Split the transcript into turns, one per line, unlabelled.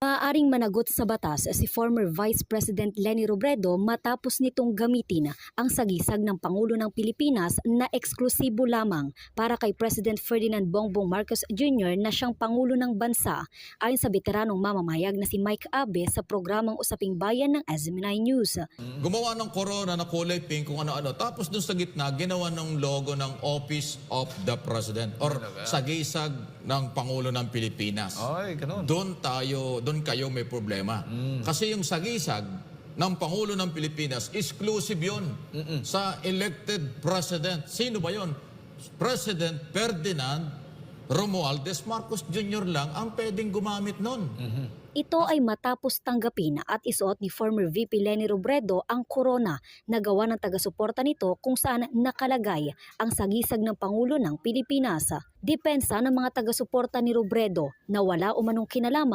Maaaring managot sa batas si former Vice President Leni Robredo matapos nitong gamitin ang sagisag ng Pangulo ng Pilipinas na eksklusibo lamang para kay President Ferdinand Bongbong Marcos Jr. na siyang Pangulo ng Bansa, ayon sa veteranong mamamayag na si Mike Abe sa programang Usaping Bayan ng SMNI News.
Gumawa ng corona na kulay pink kung ano-ano. Tapos doon sa gitna, ginawa ng logo ng Office of the President or sagisag ng Pangulo ng Pilipinas.
Ay, ganun.
Doon kayo may problema. Kasi yung sagisag ng Pangulo ng Pilipinas, exclusive yun sa elected president. Sino ba yun? President Ferdinand Romualdez Marcos Jr. lang ang pwedeng gumamit nun.
Ito ay matapos tanggapin at isuot ni former VP Leni Robredo ang corona na gawa ng taga-suporta nito kung saan nakalagay ang sagisag ng Pangulo ng Pilipinas. Depensa ng mga taga-suporta ni Robredo na wala umanong kinalaman